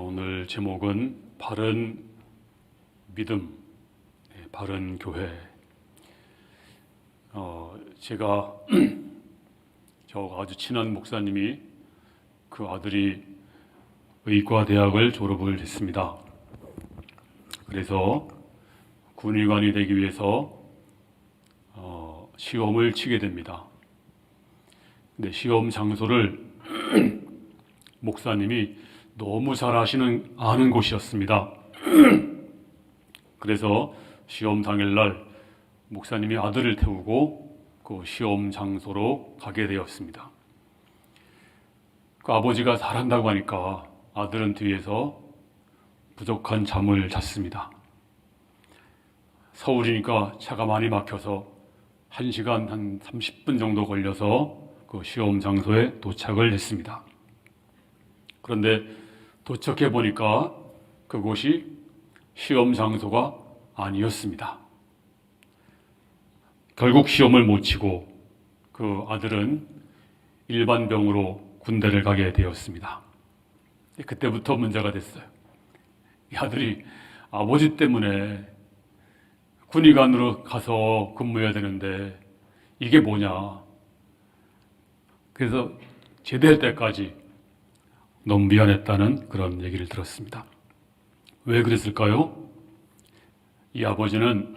오늘 제목은 바른 믿음, 바른 교회. 제가 저하고 아주 친한 목사님이 그 아들이 의과대학을 졸업을 했습니다. 그래서 군의관이 되기 위해서 시험을 치게 됩니다. 근데 시험 장소를 목사님이 너무 잘 아는 곳이었습니다. 그래서 시험 당일날 목사님이 아들을 태우고 그 시험 장소로 가게 되었습니다. 그 아버지가 잘한다고 하니까 아들은 뒤에서 부족한 잠을 잤습니다. 서울이니까 차가 많이 막혀서 1시간 한 30분 정도 걸려서 그 시험 장소에 도착을 했습니다. 그런데 도착해 보니까 그곳이 시험 장소가 아니었습니다. 결국 시험을 못 치고 그 아들은 일반병으로 군대를 가게 되었습니다. 그때부터 문제가 됐어요. 이 아들이 아버지 때문에 군의관으로 가서 근무해야 되는데 이게 뭐냐. 그래서 제대할 때까지 너무 미안했다는 그런 얘기를 들었습니다. 왜 그랬을까요? 이 아버지는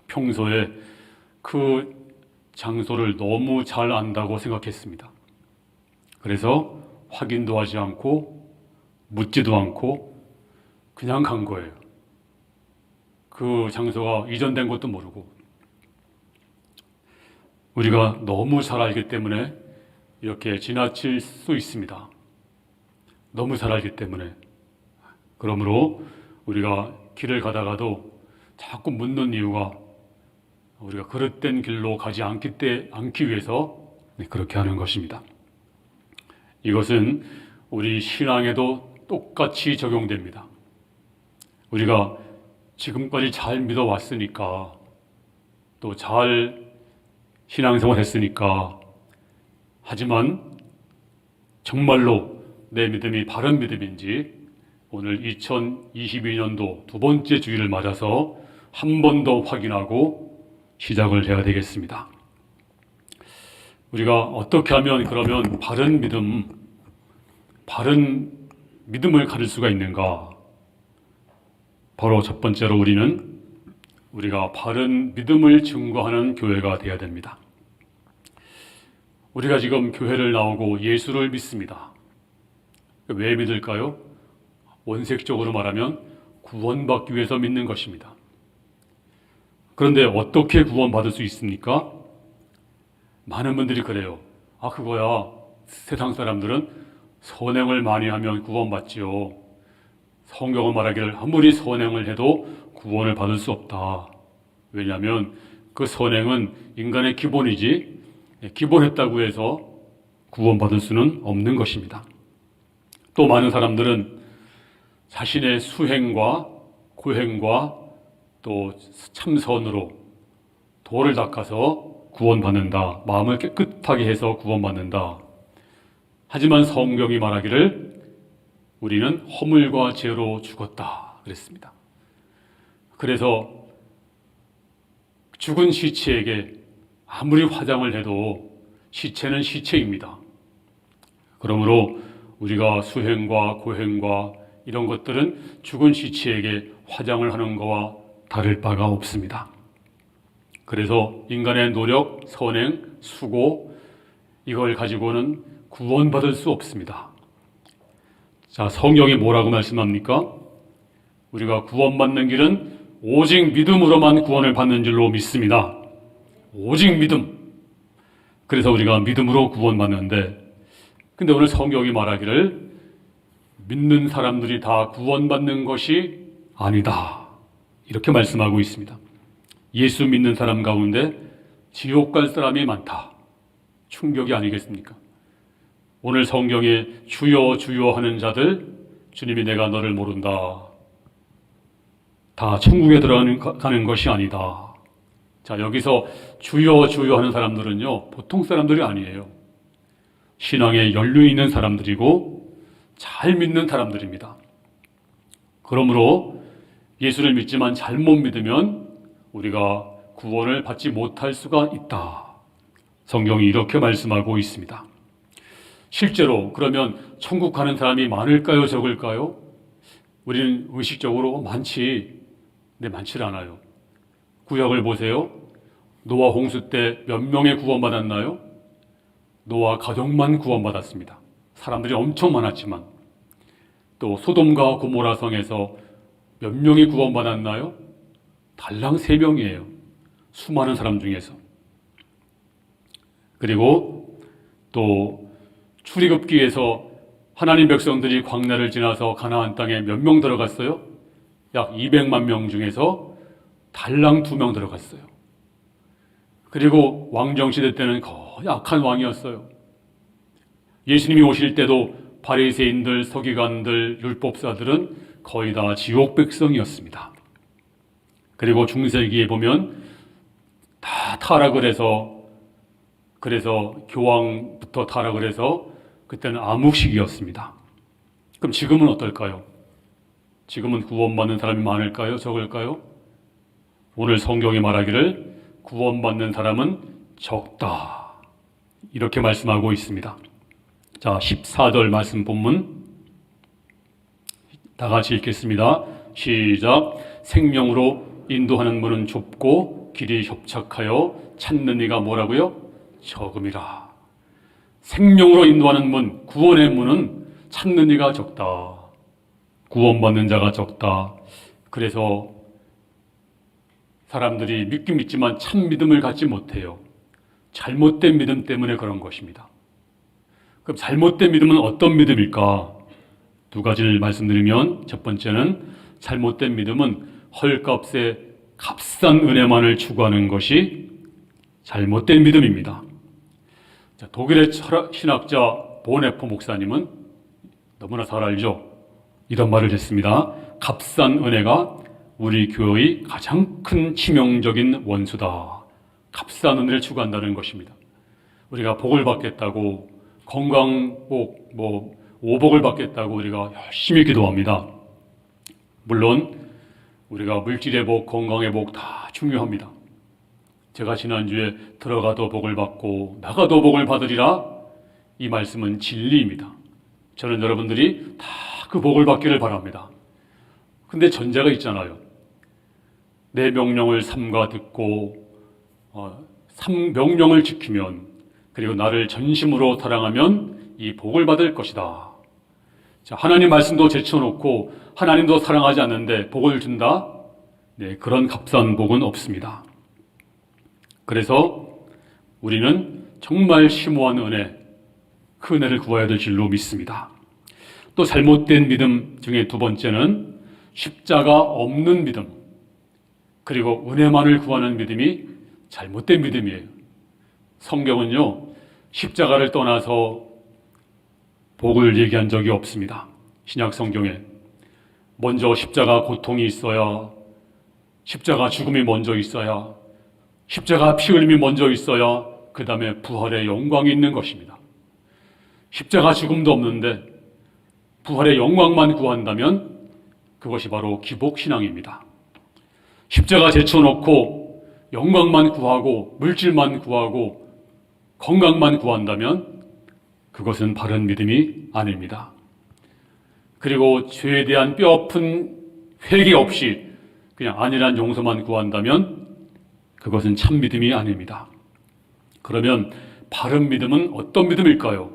평소에 그 장소를 너무 잘 안다고 생각했습니다. 그래서 확인도 하지 않고 묻지도 않고 그냥 간 거예요. 그 장소가 이전된 것도 모르고. 우리가 너무 잘 알기 때문에 이렇게 지나칠 수 있습니다. 너무 잘 알기 때문에. 그러므로 우리가 길을 가다가도 자꾸 묻는 이유가 우리가 그릇된 길로 가지 않기 위해서 그렇게 하는 것입니다. 이것은 우리 신앙에도 똑같이 적용됩니다. 우리가 지금까지 잘 믿어왔으니까 또 잘 신앙생활 했으니까 하지만 정말로 내 믿음이 바른 믿음인지 오늘 2022년도 두 번째 주일을 맞아서 한 번 더 확인하고 시작을 해야 되겠습니다. 우리가 어떻게 하면 그러면 바른 믿음을 가질 수가 있는가? 바로 첫 번째로 우리가 바른 믿음을 증거하는 교회가 되어야 됩니다. 우리가 지금 교회를 나오고 예수를 믿습니다. 왜 믿을까요? 원색적으로 말하면 구원받기 위해서 믿는 것입니다. 그런데 어떻게 구원받을 수 있습니까? 많은 분들이 그래요. 그거야 세상 사람들은 선행을 많이 하면 구원받지요. 성경은 말하기를 아무리 선행을 해도 구원을 받을 수 없다. 왜냐하면 그 선행은 인간의 기본이지 기본했다고 해서 구원받을 수는 없는 것입니다. 또 많은 사람들은 자신의 수행과 고행과 또 참선으로 도를 닦아서 구원받는다. 마음을 깨끗하게 해서 구원받는다. 하지만 성경이 말하기를 우리는 허물과 죄로 죽었다 그랬습니다. 그래서 죽은 시체에게 아무리 화장을 해도 시체는 시체입니다. 그러므로 우리가 수행과 고행과 이런 것들은 죽은 시체에게 화장을 하는 것과 다를 바가 없습니다. 그래서 인간의 노력, 선행, 수고 이걸 가지고는 구원받을 수 없습니다. 자, 성경이 뭐라고 말씀합니까? 우리가 구원받는 길은 오직 믿음으로만 구원을 받는 줄로 믿습니다. 오직 믿음. 그래서 우리가 믿음으로 구원받는데 근데 오늘 성경이 말하기를 믿는 사람들이 다 구원받는 것이 아니다. 이렇게 말씀하고 있습니다. 예수 믿는 사람 가운데 지옥 갈 사람이 많다. 충격이 아니겠습니까? 오늘 성경에 주여 주여 하는 자들 주님이 내가 너를 모른다. 다 천국에 들어가는 것이 아니다. 자, 여기서 주여 주여 하는 사람들은요 보통 사람들이 아니에요. 신앙에 연륜 있는 사람들이고 잘 믿는 사람들입니다. 그러므로 예수를 믿지만 잘못 믿으면 우리가 구원을 받지 못할 수가 있다. 성경이 이렇게 말씀하고 있습니다. 실제로 그러면 천국 가는 사람이 많을까요? 적을까요? 우리는 의식적으로 많지 않아요. 구약을 보세요. 노아 홍수 때 몇 명의 구원받았나요? 노아 가족만 구원받았습니다. 사람들이 엄청 많았지만. 또 소돔과 고모라 성에서 몇 명이 구원받았나요? 달랑 3명이에요. 수많은 사람 중에서. 그리고 또 출애굽기에서 하나님 백성들이 광야를 지나서 가나안 땅에 몇 명 들어갔어요? 약 200만 명 중에서 달랑 2명 들어갔어요. 그리고 왕정시대 때는 거의 악한 왕이었어요. 예수님이 오실 때도 바리새인들, 서기관들, 율법사들은 거의 다 지옥 백성이었습니다. 그리고 중세기에 보면 다 타락을 해서, 그래서 교황부터 타락을 해서 그때는 암흑시기였습니다. 그럼 지금은 어떨까요? 지금은 구원받는 사람이 많을까요? 적을까요? 오늘 성경이 말하기를 구원받는 사람은 적다. 이렇게 말씀하고 있습니다. 자, 14절 말씀 본문 다 같이 읽겠습니다. 시작. 생명으로 인도하는 문은 좁고 길이 협착하여 찾는 이가 뭐라고요? 적음이라. 생명으로 인도하는 문, 구원의 문은 찾는 이가 적다. 구원받는 자가 적다. 그래서 사람들이 믿긴 믿지만 참 믿음을 갖지 못해요. 잘못된 믿음 때문에 그런 것입니다. 그럼 잘못된 믿음은 어떤 믿음일까? 2가지를 말씀드리면, 첫 번째는 잘못된 믿음은 헐값에 값싼 은혜만을 추구하는 것이 잘못된 믿음입니다. 자, 독일의 신학자 보네포 목사님은 너무나 잘 알죠? 이런 말을 했습니다. 값싼 은혜가 우리 교회의 가장 큰 치명적인 원수다. 값싼 은혜를 추구한다는 것입니다. 우리가 복을 받겠다고, 건강복, 오복을 받겠다고 우리가 열심히 기도합니다. 물론 우리가 물질의 복, 건강의 복 다 중요합니다. 제가 지난주에 들어가도 복을 받고 나가도 복을 받으리라, 이 말씀은 진리입니다. 저는 여러분들이 다 그 복을 받기를 바랍니다. 근데 전제가 있잖아요. 내 명령을 삼가 듣고 명령을 지키면, 그리고 나를 전심으로 사랑하면 이 복을 받을 것이다. 자, 하나님 말씀도 제쳐놓고 하나님도 사랑하지 않는데 복을 준다? 네, 그런 값싼 복은 없습니다. 그래서 우리는 정말 심오한 은혜, 그 은혜를 구해야 될 줄로 믿습니다. 또 잘못된 믿음 중에 2번째는 십자가 없는 믿음, 그리고 은혜만을 구하는 믿음이 잘못된 믿음이에요. 성경은요, 십자가를 떠나서 복을 얘기한 적이 없습니다. 신약 성경에 먼저 십자가 고통이 있어야, 십자가 죽음이 먼저 있어야, 십자가 피 흘림이 먼저 있어야 그 다음에 부활의 영광이 있는 것입니다. 십자가 죽음도 없는데 부활의 영광만 구한다면 그것이 바로 기복신앙입니다. 십자가 제쳐놓고 영광만 구하고 물질만 구하고 건강만 구한다면 그것은 바른 믿음이 아닙니다. 그리고 죄에 대한 뼈아픈 회개 없이 그냥 안일한 용서만 구한다면 그것은 참 믿음이 아닙니다. 그러면 바른 믿음은 어떤 믿음일까요?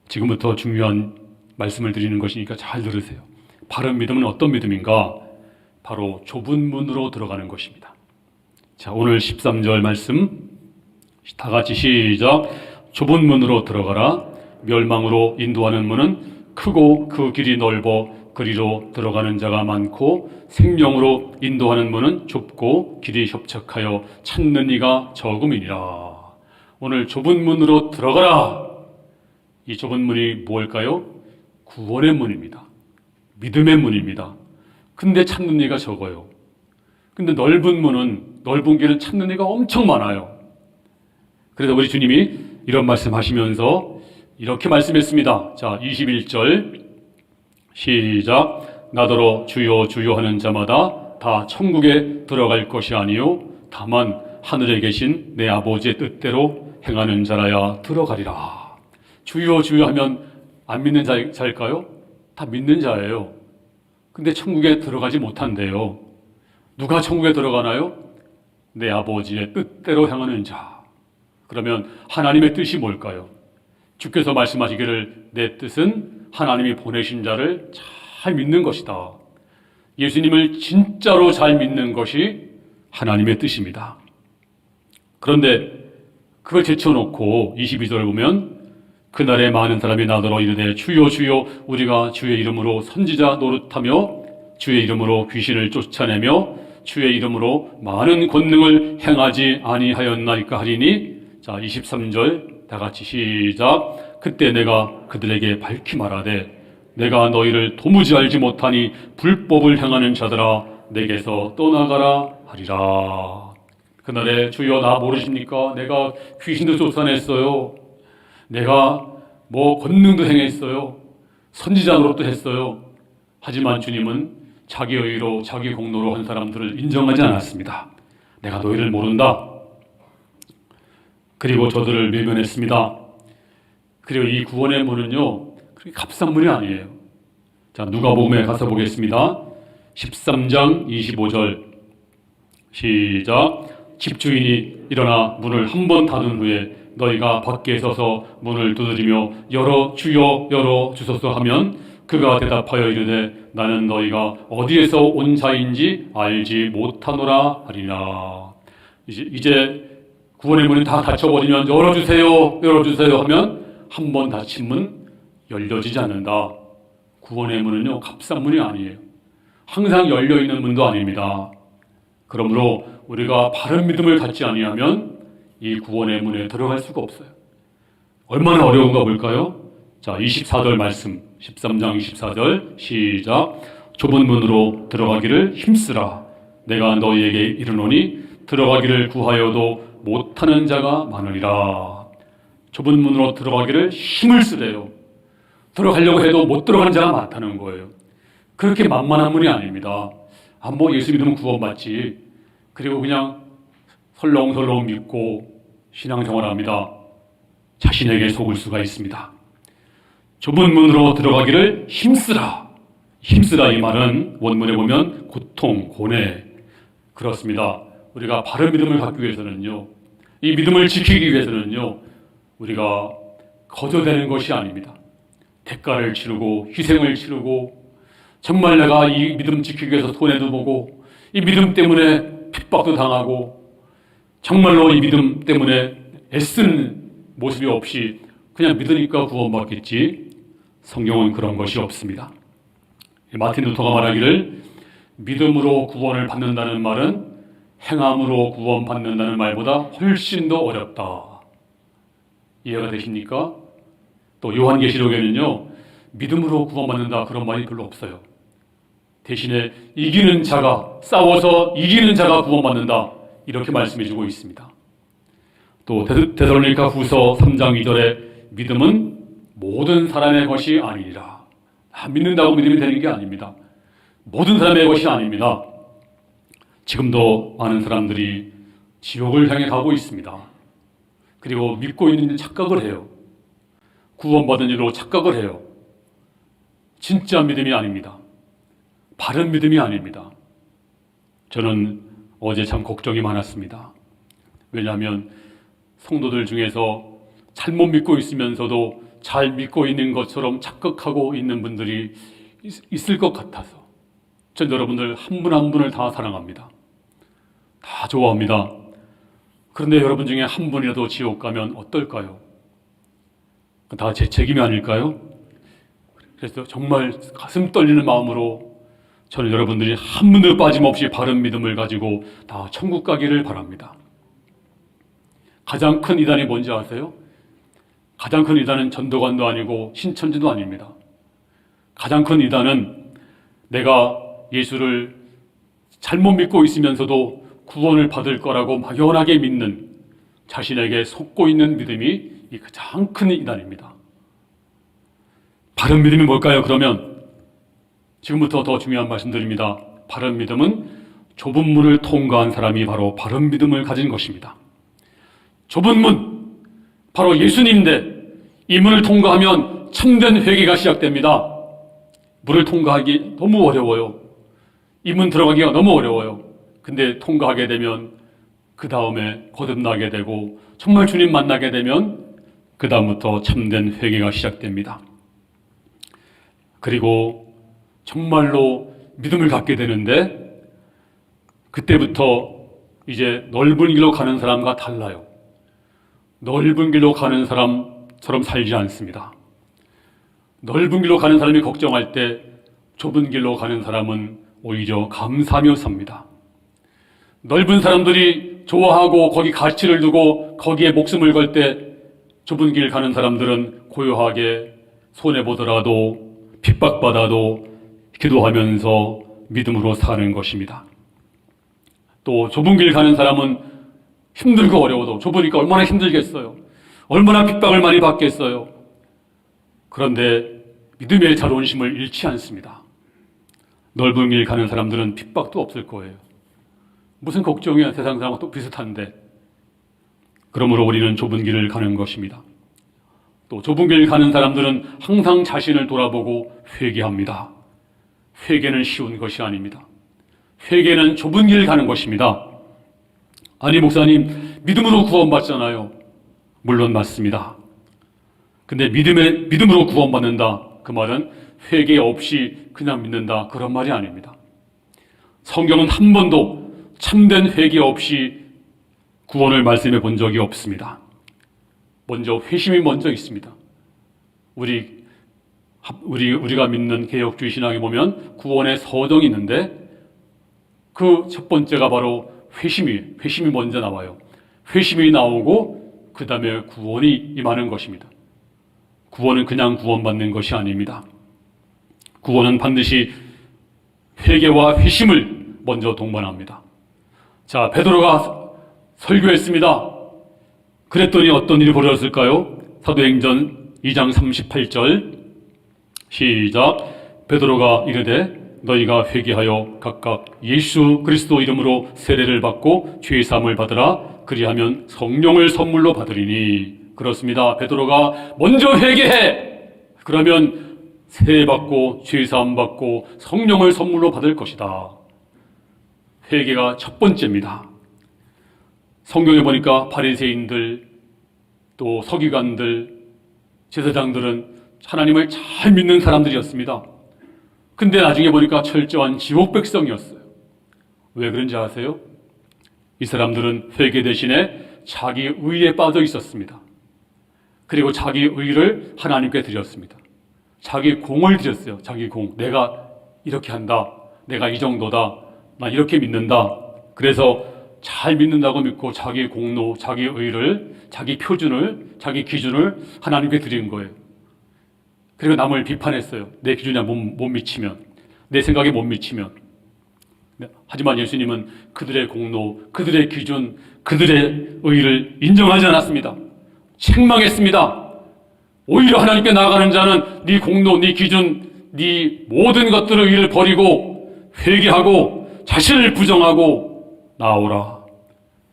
지금부터 중요한 말씀을 드리는 것이니까 잘 들으세요. 바른 믿음은 어떤 믿음인가? 바로 좁은 문으로 들어가는 것입니다. 자, 오늘 13절 말씀 다 같이 시작. 좁은 문으로 들어가라. 멸망으로 인도하는 문은 크고 그 길이 넓어 그리로 들어가는 자가 많고, 생명으로 인도하는 문은 좁고 길이 협착하여 찾는 이가 적음이니라. 오늘 좁은 문으로 들어가라. 이 좁은 문이 뭘까요? 구원의 문입니다. 믿음의 문입니다. 근데 찾는 이가 적어요. 근데 넓은 길은 찾는 이가 엄청 많아요. 그래서 우리 주님이 이런 말씀 하시면서 이렇게 말씀했습니다. 자, 21절 시작. 나더러 주여 주여 하는 자마다 다 천국에 들어갈 것이 아니요 다만 하늘에 계신 내 아버지의 뜻대로 행하는 자라야 들어가리라. 주여 주여 하면 안 믿는 자일까요? 다 믿는 자예요. 근데 천국에 들어가지 못한대요. 누가 천국에 들어가나요? 내 아버지의 뜻대로 행하는 자. 그러면 하나님의 뜻이 뭘까요? 주께서 말씀하시기를 내 뜻은 하나님이 보내신 자를 잘 믿는 것이다. 예수님을 진짜로 잘 믿는 것이 하나님의 뜻입니다. 그런데 그걸 제쳐놓고 22절을 보면 그날에 많은 사람이 나더러 이르되 주여 주여 우리가 주의 이름으로 선지자 노릇하며 주의 이름으로 귀신을 쫓아내며 주의 이름으로 많은 권능을 행하지 아니하였나이까 하리니. 자, 23절 다 같이 시작. 그때 내가 그들에게 밝히 말하되 내가 너희를 도무지 알지 못하니 불법을 행하는 자들아 내게서 떠나가라 하리라. 그날에 주여 나 모르십니까? 내가 귀신도 쫓아냈어요. 내가 권능도 행했어요. 선지자 노릇도 했어요. 하지만 주님은 자기의 의로 자기 공로로 한 사람들을 인정하지 않았습니다. 내가 너희를 모른다. 그리고 저들을 외면했습니다. 그리고 이 구원의 문은요 그렇게 값싼 문이 아니에요. 자, 누가복음에 가서 보겠습니다. 13장 25절 시작. 집주인이 일어나 문을 한 번 닫은 후에 너희가 밖에 서서 문을 두드리며 열어 주여 열어 주소서 하면 그가 대답하여 이르되 나는 너희가 어디에서 온 자인지 알지 못하노라 하리라. 이제 구원의 문이 다 닫혀버리면 열어주세요 열어주세요 하면 한 번 닫힌 문 열려지지 않는다. 구원의 문은요 값싼 문이 아니에요. 항상 열려있는 문도 아닙니다. 그러므로 우리가 바른 믿음을 갖지 아니하면 이 구원의 문에 들어갈 수가 없어요. 얼마나 어려운가 볼까요? 자, 24절 말씀 13장 24절 시작. 좁은 문으로 들어가기를 힘쓰라. 내가 너희에게 이르노니 들어가기를 구하여도 못하는 자가 많으리라. 좁은 문으로 들어가기를 힘을 쓰래요. 들어가려고 해도 못 들어가는 자가 많다는 거예요. 그렇게 만만한 문이 아닙니다. 예수 믿으면 구원받지. 그리고 그냥 설렁설렁 믿고 신앙생활합니다. 자신에게 속을 수가 있습니다. 좁은 문으로 들어가기를 힘쓰라. 힘쓰라 이 말은 원문에 보면 고통, 고뇌. 그렇습니다. 우리가 바른 믿음을 갖기 위해서는요, 이 믿음을 지키기 위해서는요, 우리가 거저되는 것이 아닙니다. 대가를 치르고 희생을 치르고 정말 내가 이 믿음 지키기 위해서 손해도 보고 이 믿음 때문에 핍박도 당하고 정말로 이 믿음 때문에 애쓰는 모습이 없이 그냥 믿으니까 구원받겠지. 성경은 그런 것이 없습니다. 마틴 루터가 말하기를 믿음으로 구원을 받는다는 말은 행함으로 구원받는다는 말보다 훨씬 더 어렵다. 이해가 되십니까? 또 요한계시록에는요 믿음으로 구원받는다 그런 말이 별로 없어요. 대신에 이기는 자가, 싸워서 이기는 자가 구원받는다 이렇게 말씀해주고 있습니다. 또 데살로니가 후서 3장 2절에 믿음은 모든 사람의 것이 아니니라. 믿는다고 믿음이 되는 게 아닙니다. 모든 사람의 것이 아닙니다. 지금도 많은 사람들이 지옥을 향해 가고 있습니다. 그리고 믿고 있는 착각을 해요. 구원받은 이로 착각을 해요. 진짜 믿음이 아닙니다. 바른 믿음이 아닙니다. 저는 어제 참 걱정이 많았습니다. 왜냐하면 성도들 중에서 잘못 믿고 있으면서도 잘 믿고 있는 것처럼 착각하고 있는 분들이 있을 것 같아서 전 여러분들 한 분 한 분을 다 사랑합니다. 다 좋아합니다. 그런데 여러분 중에 한 분이라도 지옥 가면 어떨까요? 다 제 책임이 아닐까요? 그래서 정말 가슴 떨리는 마음으로 저는 여러분들이 한 분도 빠짐없이 바른 믿음을 가지고 다 천국 가기를 바랍니다. 가장 큰 이단이 뭔지 아세요? 가장 큰 이단은 전도관도 아니고 신천지도 아닙니다. 가장 큰 이단은 내가 예수를 잘못 믿고 있으면서도 구원을 받을 거라고 막연하게 믿는 자신에게 속고 있는 믿음이 이 가장 큰 이단입니다. 바른 믿음이 뭘까요? 그러면 지금부터 더 중요한 말씀드립니다. 바른 믿음은 좁은 문을 통과한 사람이 바로 바른 믿음을 가진 것입니다. 좁은 문, 바로 예수님인데 이 문을 통과하면 참된 회개가 시작됩니다. 문을 통과하기 너무 어려워요. 이 문 들어가기가 너무 어려워요. 근데 통과하게 되면 그 다음에 거듭나게 되고 정말 주님 만나게 되면 그 다음부터 참된 회개가 시작됩니다. 그리고 정말로 믿음을 갖게 되는데 그때부터 이제 넓은 길로 가는 사람과 달라요. 넓은 길로 가는 사람처럼 살지 않습니다. 넓은 길로 가는 사람이 걱정할 때 좁은 길로 가는 사람은 오히려 감사하며 삽니다. 넓은 사람들이 좋아하고 거기 가치를 두고 거기에 목숨을 걸 때 좁은 길 가는 사람들은 고요하게 손해보더라도 핍박받아도 기도하면서 믿음으로 사는 것입니다. 또 좁은 길 가는 사람은 힘들고 어려워도 좁으니까 얼마나 힘들겠어요. 얼마나 핍박을 많이 받겠어요. 그런데 믿음의 자존심을 잃지 않습니다. 넓은 길 가는 사람들은 핍박도 없을 거예요. 무슨 걱정이야. 세상 사람과 또 비슷한데. 그러므로 우리는 좁은 길을 가는 것입니다. 또 좁은 길 가는 사람들은 항상 자신을 돌아보고 회개합니다. 회개는 쉬운 것이 아닙니다. 회개는 좁은 길 가는 것입니다. 아니 목사님, 믿음으로 구원받잖아요. 물론 맞습니다. 근데 믿음으로 구원받는다, 그 말은 회개 없이 그냥 믿는다, 그런 말이 아닙니다. 성경은 한 번도 참된 회개 없이 구원을 말씀해 본 적이 없습니다. 먼저 회심이 먼저 있습니다. 우리가 믿는 개혁주의 신앙에 보면 구원의 서정이 있는데 그 첫 번째가 바로 회심이 먼저 나와요. 회심이 나오고 그 다음에 구원이 임하는 것입니다. 구원은 그냥 구원받는 것이 아닙니다. 구원은 반드시 회개와 회심을 먼저 동반합니다. 자, 베드로가 설교했습니다. 그랬더니 어떤 일이 벌어졌을까요? 사도행전 2장 38절 시작. 베드로가 이르되 너희가 회개하여 각각 예수 그리스도 이름으로 세례를 받고 죄 사함을 받으라. 그리하면 성령을 선물로 받으리니. 그렇습니다. 베드로가 먼저 회개해. 그러면 세례 받고 죄 사함 받고 성령을 선물로 받을 것이다. 회개가 첫 번째입니다. 성경에 보니까 바리새인들 또 서기관들 제사장들은 하나님을 잘 믿는 사람들이었습니다. 근데 나중에 보니까 철저한 지옥 백성이었어요. 왜 그런지 아세요? 이 사람들은 회개 대신에 자기 의에 빠져 있었습니다. 그리고 자기 의를 하나님께 드렸습니다. 자기 공을 드렸어요. 자기 공. 내가 이렇게 한다. 내가 이 정도다. 나 이렇게 믿는다. 그래서 잘 믿는다고 믿고 자기 공로, 자기 의를, 자기 표준을, 자기 기준을 하나님께 드린 거예요. 그리고 남을 비판했어요. 내 기준에 못 미치면, 내 생각에 못 미치면. 하지만 예수님은 그들의 공로, 그들의 기준, 그들의 의를 인정하지 않았습니다. 책망했습니다. 오히려 하나님께 나아가는 자는 네 공로, 네 기준, 네 모든 것들의 의를 버리고 회개하고 자신을 부정하고 나오라.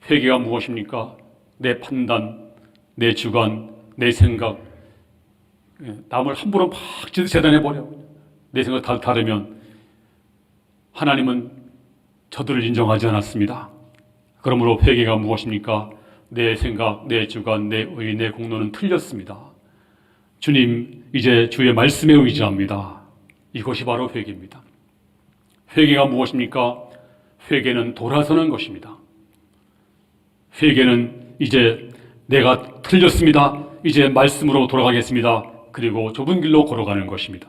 회개가 무엇입니까? 내 판단, 내 주관, 내 생각, 남을 함부로 막 재단해버려. 내 생각 다 다르면 하나님은 저들을 인정하지 않았습니다. 그러므로 회개가 무엇입니까? 내 생각, 내 주관, 내 의, 내 공로는 틀렸습니다. 주님, 이제 주의 말씀에 의지합니다. 이것이 바로 회개입니다. 회개가 무엇입니까? 회개는 돌아서는 것입니다. 회개는 이제 내가 틀렸습니다. 이제 말씀으로 돌아가겠습니다. 그리고 좁은 길로 걸어가는 것입니다.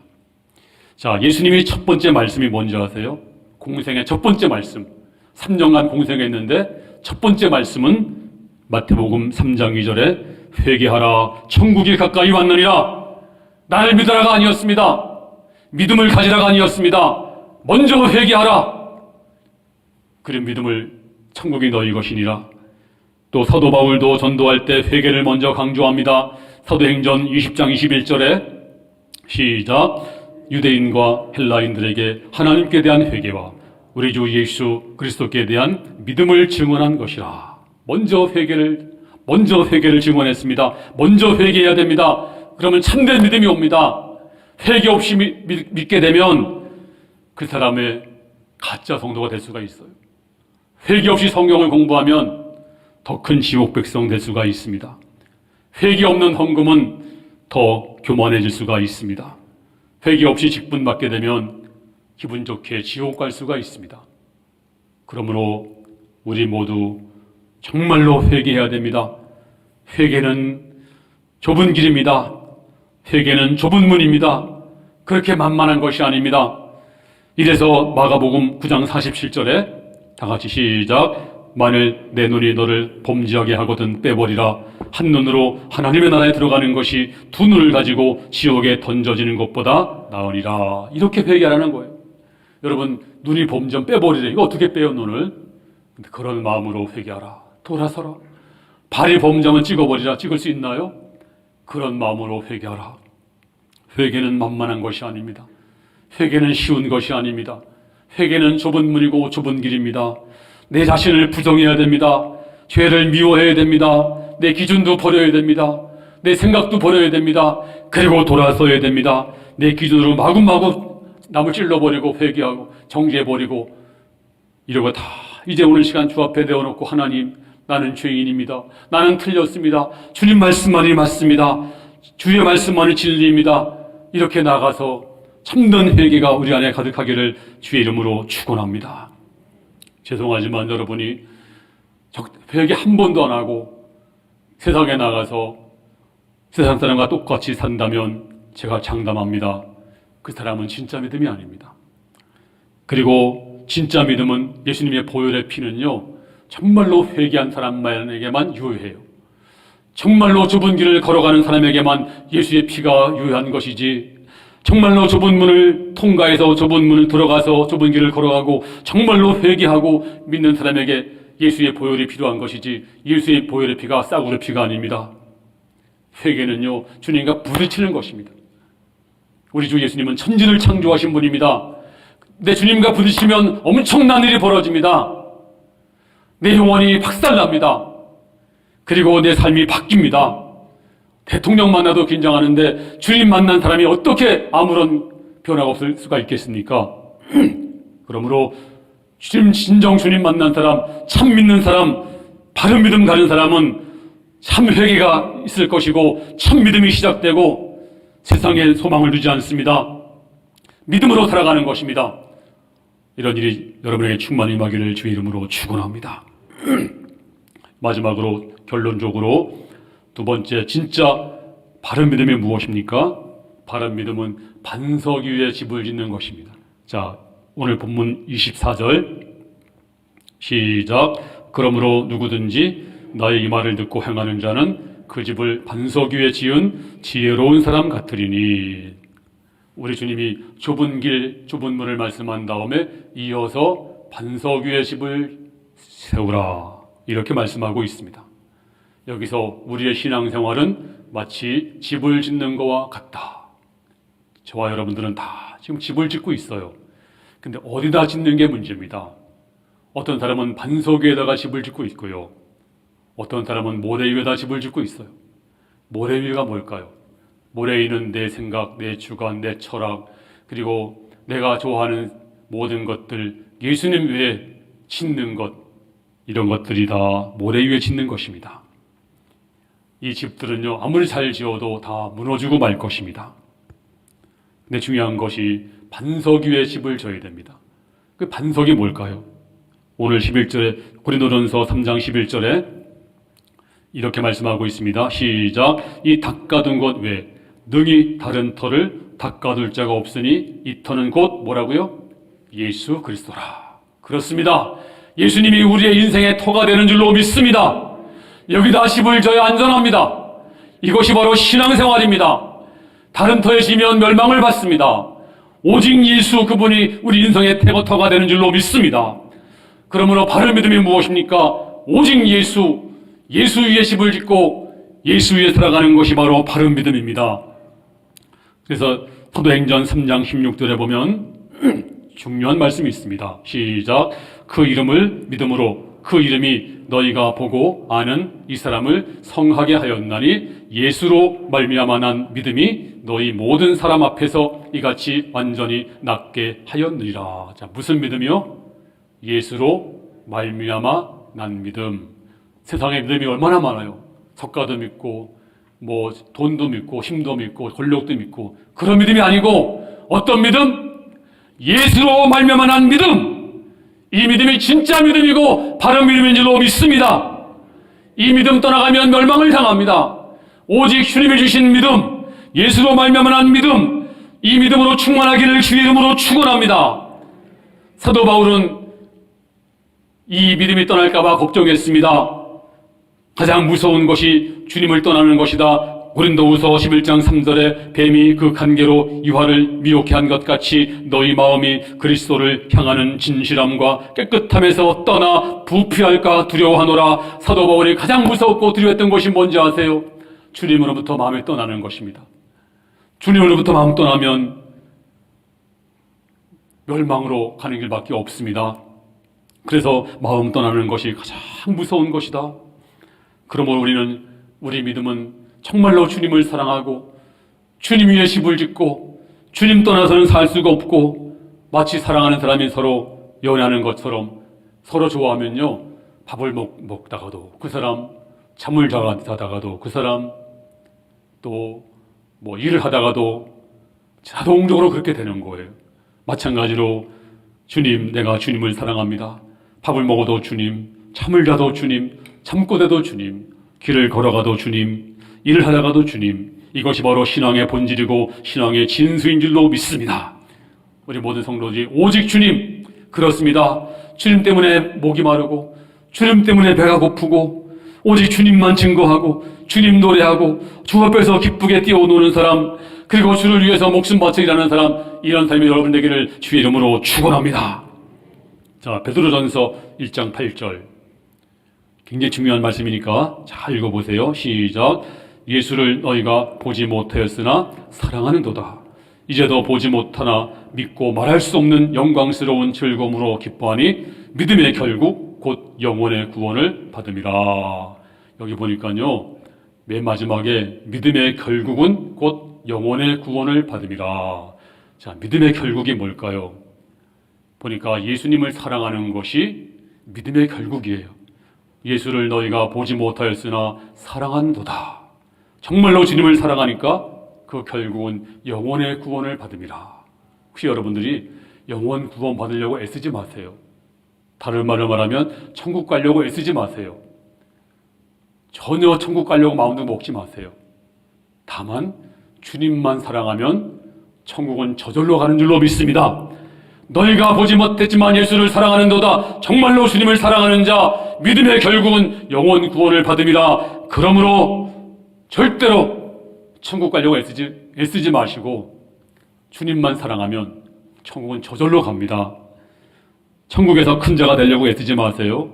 자, 예수님이 첫 번째 말씀이 뭔지 아세요? 공생의 첫 번째 말씀. 3년간 공생했는데 첫 번째 말씀은 마태복음 3장 2절에 회개하라 천국이 가까이 왔느니라. 나를 믿으라가 아니었습니다. 믿음을 가지라가 아니었습니다. 먼저 회개하라. 그런 믿음을 천국이 너희 것이니라. 또 사도 바울도 전도할 때 회개를 먼저 강조합니다. 사도행전 20장 21절에 시작. 유대인과 헬라인들에게 하나님께 대한 회개와 우리 주 예수 그리스도께 대한 믿음을 증언한 것이라. 먼저 회개를 증언했습니다. 먼저 회개해야 됩니다. 그러면 참된 믿음이 옵니다. 회개 없이 믿게 되면 그 사람의 가짜 성도가 될 수가 있어요. 회개 없이 성경을 공부하면 더 큰 지옥 백성 될 수가 있습니다. 회개 없는 헌금은 더 교만해질 수가 있습니다. 회개 없이 직분 받게 되면 기분 좋게 지옥 갈 수가 있습니다. 그러므로 우리 모두 정말로 회개해야 됩니다. 회개는 좁은 길입니다. 회개는 좁은 문입니다. 그렇게 만만한 것이 아닙니다. 이래서 마가복음 9장 47절에 다 같이 시작. 만일 내 눈이 너를 범죄하게 하거든 빼버리라. 한 눈으로 하나님의 나라에 들어가는 것이 두 눈을 가지고 지옥에 던져지는 것보다 나으리라. 이렇게 회개하라는 거예요. 여러분, 눈이 범죄하면 빼버리래. 이거 어떻게 빼요, 눈을? 근데 그런 마음으로 회개하라. 돌아서라. 발이 범죄하면 찍어버리라. 찍을 수 있나요? 그런 마음으로 회개하라. 회개는 만만한 것이 아닙니다. 회개는 쉬운 것이 아닙니다. 회개는 좁은 문이고 좁은 길입니다. 내 자신을 부정해야 됩니다. 죄를 미워해야 됩니다. 내 기준도 버려야 됩니다. 내 생각도 버려야 됩니다. 그리고 돌아서야 됩니다. 내 기준으로 마구마구 남을 찔러버리고 회개하고 정죄해버리고 이러고 다 이제 오늘 시간 주 앞에 내어놓고 하나님, 나는 죄인입니다. 나는 틀렸습니다. 주님 말씀만이 맞습니다. 주의 말씀만이 진리입니다. 이렇게 나가서 참된 회개가 우리 안에 가득하기를 주의 이름으로 축원합니다. 죄송하지만 여러분이 회개 한 번도 안 하고 세상에 나가서 세상 사람과 똑같이 산다면 제가 장담합니다. 그 사람은 진짜 믿음이 아닙니다. 그리고 진짜 믿음은 예수님의 보혈의 피는요, 정말로 회개한 사람에게만 유효해요. 정말로 좁은 길을 걸어가는 사람에게만 예수의 피가 유효한 것이지, 정말로 좁은 문을 통과해서 좁은 문을 들어가서 좁은 길을 걸어가고 정말로 회개하고 믿는 사람에게 예수의 보혈이 필요한 것이지, 예수의 보혈의 피가 싸구려 피가 아닙니다. 회개는요, 주님과 부딪히는 것입니다. 우리 주 예수님은 천지를 창조하신 분입니다. 내 주님과 부딪히면 엄청난 일이 벌어집니다. 내 영혼이 박살납니다. 그리고 내 삶이 바뀝니다. 대통령 만나도 긴장하는데 주님 만난 사람이 어떻게 아무런 변화가 없을 수가 있겠습니까? 그러므로 진정 주님 만난 사람, 참 믿는 사람, 바른 믿음 가는 사람은 참 회개가 있을 것이고 참 믿음이 시작되고 세상에 소망을 두지 않습니다. 믿음으로 살아가는 것입니다. 이런 일이 여러분에게 충만히 임하기를 주의 이름으로 축원합니다. 마지막으로 결론적으로 두 번째, 진짜 바른 믿음이 무엇입니까? 바른 믿음은 반석 위에 집을 짓는 것입니다. 자, 오늘 본문 24절 시작. 그러므로 누구든지 나의 이 말을 듣고 행하는 자는 그 집을 반석 위에 지은 지혜로운 사람 같으리니. 우리 주님이 좁은 길, 좁은 문을 말씀한 다음에 이어서 반석 위에 집을 세우라, 이렇게 말씀하고 있습니다. 여기서 우리의 신앙생활은 마치 집을 짓는 것과 같다. 저와 여러분들은 다 지금 집을 짓고 있어요. 근데 어디다 짓는 게 문제입니다. 어떤 사람은 반석 위에다가 집을 짓고 있고요. 어떤 사람은 모래 위에다 집을 짓고 있어요. 모래 위가 뭘까요? 모래 위는 내 생각, 내 주관, 내 철학, 그리고 내가 좋아하는 모든 것들, 예수님 위에 짓는 것, 이런 것들이 다 모래 위에 짓는 것입니다. 이 집들은요, 아무리 잘 지어도 다 무너지고 말 것입니다. 근데 중요한 것이 반석 위에 집을 져야 됩니다. 그 반석이 뭘까요? 오늘 11절에, 고린도전서 3장 11절에 이렇게 말씀하고 있습니다. 시작. 이 닦아둔 것 외에 능히 다른 터를 닦아둘 자가 없으니 이 터는 곧 뭐라고요? 예수 그리스도라. 그렇습니다. 예수님이 우리의 인생의 터가 되는 줄로 믿습니다. 여기다 집을 져야 안전합니다. 이것이 바로 신앙생활입니다. 다른 터에 지면 멸망을 받습니다. 오직 예수, 그분이 우리 인생의 터가 되는 줄로 믿습니다. 그러므로 바른 믿음이 무엇입니까? 오직 예수, 예수 위에 집을 짓고 예수 위에 살아가는 것이 바로 바른 믿음입니다. 그래서 사도행전 3장 16절에 보면 중요한 말씀이 있습니다. 시작. 그 이름을 믿음으로 그 이름이 너희가 보고 아는 이 사람을 성하게 하였나니 예수로 말미암아 난 믿음이 너희 모든 사람 앞에서 이같이 완전히 낫게 하였느니라. 자, 무슨 믿음이요? 예수로 말미암아 난 믿음. 세상에 믿음이 얼마나 많아요. 석가도 믿고 뭐 돈도 믿고 힘도 믿고 권력도 믿고 그런 믿음이 아니고 어떤 믿음? 예수로 말미암아 난 믿음. 이 믿음이 진짜 믿음이고 바른 믿음인 줄로 믿습니다. 이 믿음 떠나가면 멸망을 당합니다. 오직 주님이 주신 믿음, 예수로 말미암아 난 믿음, 이 믿음으로 충만하기를 주의 이름으로 축원합니다. 사도 바울은 이 믿음이 떠날까 봐 걱정했습니다. 가장 무서운 것이 주님을 떠나는 것이다. 고린도후서 11장 3절에 뱀이 그 간계로 유하를 미혹해 한 것 같이 너희 마음이 그리스도를 향하는 진실함과 깨끗함에서 떠나 부패할까 두려워하노라. 사도 바울이 가장 무섭고 두려워했던 것이 뭔지 아세요? 주님으로부터 마음이 떠나는 것입니다. 주님으로부터 마음 떠나면 멸망으로 가는 길밖에 없습니다. 그래서 마음 떠나는 것이 가장 무서운 것이다. 그러므로 우리 믿음은 정말로 주님을 사랑하고 주님 위에 집을 짓고 주님 떠나서는 살 수가 없고 마치 사랑하는 사람이 서로 연애하는 것처럼 서로 좋아하면요, 밥을 먹다가도 그 사람, 잠을 자다가도 그 사람, 또 뭐 일을 하다가도 자동적으로 그렇게 되는 거예요. 마찬가지로 주님, 내가 주님을 사랑합니다. 밥을 먹어도 주님, 잠을 자도 주님, 잠꼬 대도 주님, 길을 걸어가도 주님, 일을 하다가도 주님. 이것이 바로 신앙의 본질이고 신앙의 진수인 줄로 믿습니다. 우리 모든 성도들이 오직 주님, 그렇습니다. 주님 때문에 목이 마르고 주님 때문에 배가 고프고 오직 주님만 증거하고 주님 노래하고 주 앞에서 기쁘게 뛰어노는 사람, 그리고 주를 위해서 목숨 바쳐 일하는 사람, 이런 삶이 여러분 되기를 주의 이름으로 축원합니다. 자, 베드로전서 1장 8절, 굉장히 중요한 말씀이니까 잘 읽어보세요. 시작. 예수를 너희가 보지 못하였으나 사랑하는도다. 이제도 보지 못하나 믿고 말할 수 없는 영광스러운 즐거움으로 기뻐하니 믿음의 결국 곧 영혼의 구원을 받음이라. 여기 보니까요, 맨 마지막에 믿음의 결국은 곧 영혼의 구원을 받음이라. 자, 믿음의 결국이 뭘까요? 보니까 예수님을 사랑하는 것이 믿음의 결국이에요. 예수를 너희가 보지 못하였으나 사랑한도다. 정말로 주님을 사랑하니까 그 결국은 영혼의 구원을 받음이라. 혹시 여러분들이 영혼 구원 받으려고 애쓰지 마세요. 다른 말로 말하면 천국 가려고 애쓰지 마세요. 전혀 천국 가려고 마음도 먹지 마세요. 다만 주님만 사랑하면 천국은 저절로 가는 줄로 믿습니다. 너희가 보지 못했지만 예수를 사랑하는도다. 정말로 주님을 사랑하는 자, 믿음의 결국은 영혼 구원을 받음이라. 그러므로 절대로 천국 가려고 애쓰지 마시고 주님만 사랑하면 천국은 저절로 갑니다. 천국에서 큰 자가 되려고 애쓰지 마세요.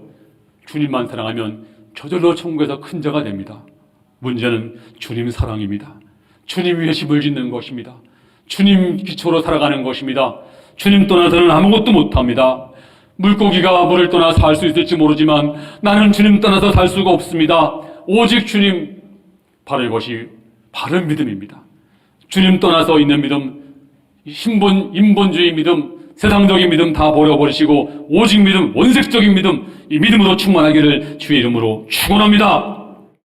주님만 사랑하면 저절로 천국에서 큰 자가 됩니다. 문제는 주님 사랑입니다. 주님 위에 집을 짓는 것입니다. 주님 기초로 살아가는 것입니다. 주님 떠나서는 아무것도 못합니다. 물고기가 물을 떠나 살 수 있을지 모르지만 나는 주님 떠나서 살 수가 없습니다. 오직 주님, 바로 이것이 바른 믿음입니다. 주님 떠나서 있는 믿음, 인본주의 믿음, 세상적인 믿음 다 버려버리시고 오직 믿음, 원색적인 믿음, 이 믿음으로 충만하기를 주의 이름으로 축원합니다.